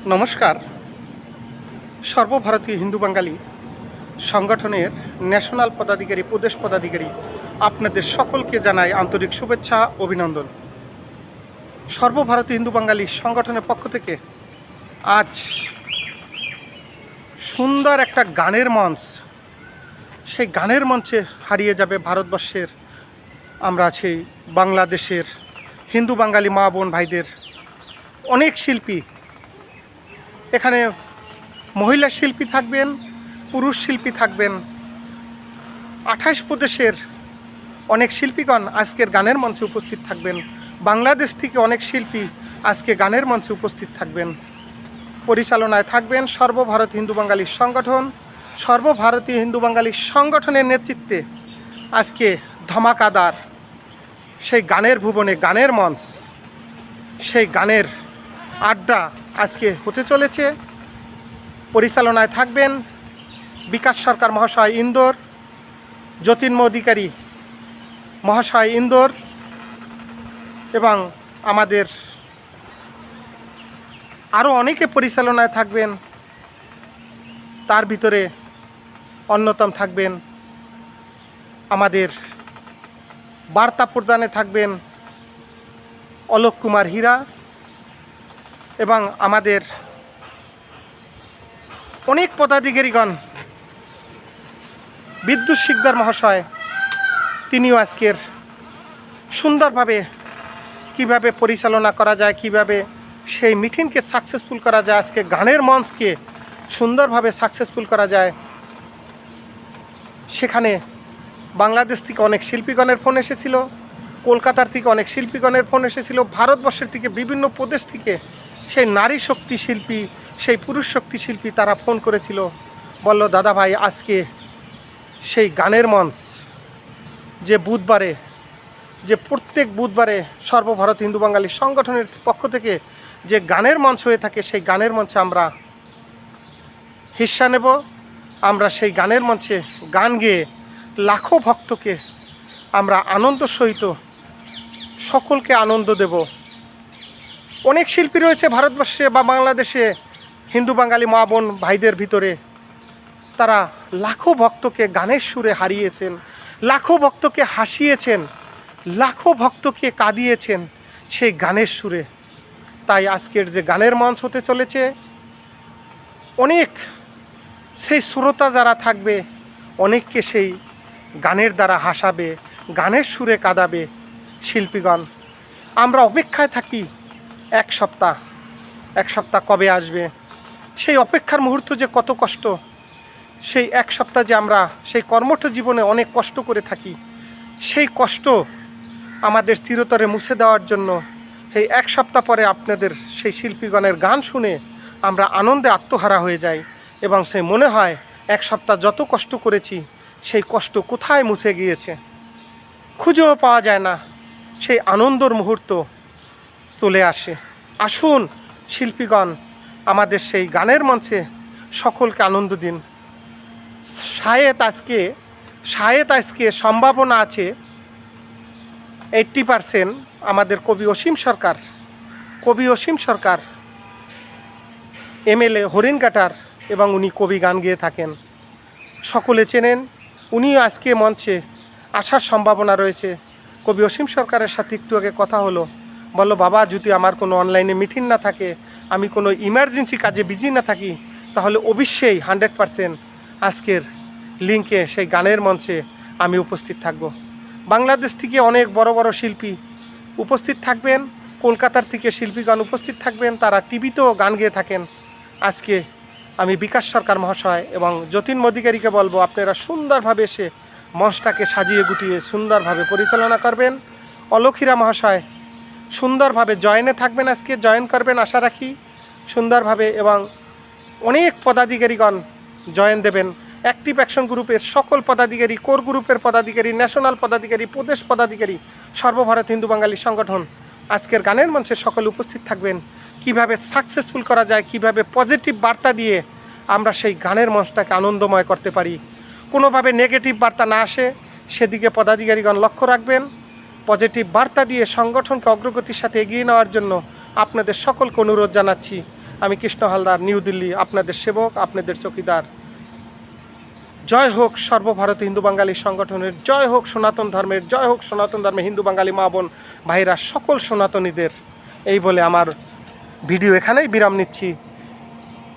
নমস্কার। সর্বভারতীয় হিন্দু বাঙালি সংগঠনের ন্যাশনাল পদাধিকারী, প্রদেশ পদাধিকারী আপনাদের সকলকে জানাই আন্তরিক শুভেচ্ছা, অভিনন্দন। সর্বভারতীয় হিন্দু বাঙালি সংগঠনের পক্ষ থেকে আজ সুন্দর একটা গানের মঞ্চ, সেই গানের মঞ্চে হারিয়ে যাবে ভারতবর্ষের, আমরা সেই বাংলাদেশের হিন্দু বাঙালি মা বোন ভাইদের অনেক শিল্পী। এখানে মহিলা শিল্পী থাকবেন, পুরুষ শিল্পী থাকবেন। 28 প্রদেশের অনেক শিল্পীগণ আজকের গানের মঞ্চে উপস্থিত থাকবেন। বাংলাদেশ থেকে অনেক শিল্পী আজকে গানের মঞ্চে উপস্থিত থাকবেন। পরিচালনায় থাকবেন সর্বভারতীয় হিন্দু বাঙালি সংগঠন। সর্বভারতীয় হিন্দু বাঙালি সংগঠনের নেতৃত্বে আজকে ধামাকাদার সেই গানের ভুবনে, গানের মঞ্চ, সেই গানের আড্ডা আজকে হতে চলেছে। পরিচালনায় থাকবেন বিকাশ সরকার মহাশয় ইন্দোর, জ্যোতির্ময় অধিকারী মহাশয় ইন্দোর, এবং আমাদের আরও অনেকে পরিচালনায় থাকবেন। তার ভিতরে অন্যতম থাকবেন আমাদের বার্তা প্রদানে থাকবেন অলোক কুমার হীরা, এবং আমাদের অনেক পদাধিকারীগণ, বিদ্যুৎ শিকদার মহাশয়, তিনিও আজকের সুন্দরভাবে কিভাবে পরিচালনা করা যায়, কিভাবে সেই মিটিংকে সাকসেসফুল করা যায়, আজকে গানের মঞ্চকে সুন্দরভাবে সাকসেসফুল করা যায়, সেখানে বাংলাদেশ থেকে অনেক শিল্পীগণের ফোন এসেছিল, কলকাতার থেকে অনেক শিল্পীগণের ফোন এসেছিল, ভারতবর্ষের থেকে বিভিন্ন প্রদেশ থেকে সেই নারী শক্তি শিল্পী, সেই পুরুষ শক্তি শিল্পী তারা ফোন করেছিল, বলল দাদা ভাই আজকে সেই গানের মঞ্চ যে বুধবারে, যে প্রত্যেক বুধবারে সর্বভারত হিন্দু বাঙালি সংগঠনের পক্ষ থেকে যে গানের মঞ্চ হয়ে থাকে, সেই গানের মঞ্চে আমরা হিস্সা নেব। আমরা সেই গানের মঞ্চে গান গেয়ে লাখো ভক্তকে আমরা আনন্দ সহিত সকলকে আনন্দ দেব। অনেক শিল্পী রয়েছে ভারতবর্ষে বা বাংলাদেশে, হিন্দু বাঙালি মা বোন ভাইদের ভিতরে, তারা লাখো ভক্তকে গানের সুরে হারিয়েছেন, লাখো ভক্তকে হাসিয়েছেন, লাখো ভক্তকে কাঁদিয়েছেন সেই গানের সুরে। তাই আজকের যে গানের মঞ্চ হতে চলেছে, অনেক সেই শ্রোতা যারা থাকবে, অনেককে সেই গানের দ্বারা হাসাবে, গানের সুরে কাঁদাবে শিল্পীগণ। আমরা অপেক্ষায় থাকি এক সপ্তাহ কবে আসবে, সেই অপেক্ষার মুহূর্ত যে কত কষ্ট, সেই এক সপ্তাহ যে আমরা সেই কর্মঠ জীবনে অনেক কষ্ট করে থাকি, সেই কষ্ট আমাদের চিরতরে মুছে দেওয়ার জন্য সেই এক সপ্তাহ পরে আপনাদের সেই শিল্পীগণের গান শুনে আমরা আনন্দে আত্মহারা হয়ে যাই, এবং সেই মনে হয় এক সপ্তাহ যত কষ্ট করেছি সেই কষ্ট কোথায় মুছে গিয়েছে, খুঁজেও পাওয়া যায় না, সেই আনন্দর মুহূর্ত চলে আসে। আসুন শিল্পীগণ আমাদের সেই গানের মঞ্চে সকলকে আনন্দ দিন। শায়েদ আজকে সম্ভাবনা আছে 80% আমাদের কবি অসীম সরকার MLA হরিণঘাটার, এবং উনি কবি গান গেয়ে থাকেন, সকলে চেনেন। উনিও আজকে মঞ্চে আসার সম্ভাবনা রয়েছে। কবি অসীম সরকারের সাথে একটু আগে কথা হলো, বললো বাবা যদি আমার কোনো অনলাইনে মিটিং না থাকে, আমি কোনো ইমার্জেন্সি কাজে বিজি না থাকি, তাহলে অবশ্যই 100% আজকের লিঙ্কে সেই গানের মঞ্চে আমি উপস্থিত থাকব। বাংলাদেশ থেকে অনেক বড় বড় শিল্পী উপস্থিত থাকবেন, কলকাতার থেকে শিল্পীগণ উপস্থিত থাকবেন, তারা টিভিতেও গান গেয়ে থাকেন। আজকে আমি বিকাশ সরকার মহাশয় এবং জ্যোতির্ময় অধিকারীকে বলবো আপনারা সুন্দরভাবে এসে মঞ্চটাকে সাজিয়ে গুটিয়ে সুন্দরভাবে পরিচালনা করবেন। অলোক হীরা মহাশয় সুন্দরভাবে জয়েনে থাকবেন, আজকে জয়েন করবেন আশা রাখি সুন্দরভাবে, এবং অনেক পদাধিকারীগণ জয়েন দেবেন। অ্যাক্টিভ অ্যাকশন গ্রুপের সকল পদাধিকারী, কোর গ্রুপের পদাধিকারী, ন্যাশনাল পদাধিকারী, প্রদেশ পদাধিকারী, সর্বভারত হিন্দু বাঙালি সংগঠন আজকের গানের মঞ্চে সকল উপস্থিত থাকবেন। কিভাবে সাকসেসফুল করা যায়, কিভাবে পজিটিভ বার্তা দিয়ে আমরা সেই গানের মঞ্চটাকে আনন্দময় করতে পারি, কোনোভাবে নেগেটিভ বার্তা না আসে সেদিকে পদাধিকারীগণ লক্ষ্য রাখবেন। পজিটিভ বার্তা দিয়ে সংগঠনকে অগ্রগতির সাথে এগিয়ে নেওয়ার জন্য আপনাদের সকলকে অনুরোধ জানাচ্ছি। আমি কৃষ্ণ হালদার, নিউ দিল্লি, আপনাদের সেবক, আপনাদের চৌকিদার। জয় হোক সর্বভারতীয় হিন্দু বাঙালি সংগঠনের, জয় হোক সনাতন ধর্মের, জয় হোক সনাতন ধর্মে হিন্দু বাঙালি মা বোন ভাইরা সকল সনাতনীদের। এই বলে আমার ভিডিও এখানেই বিরাম নিচ্ছি।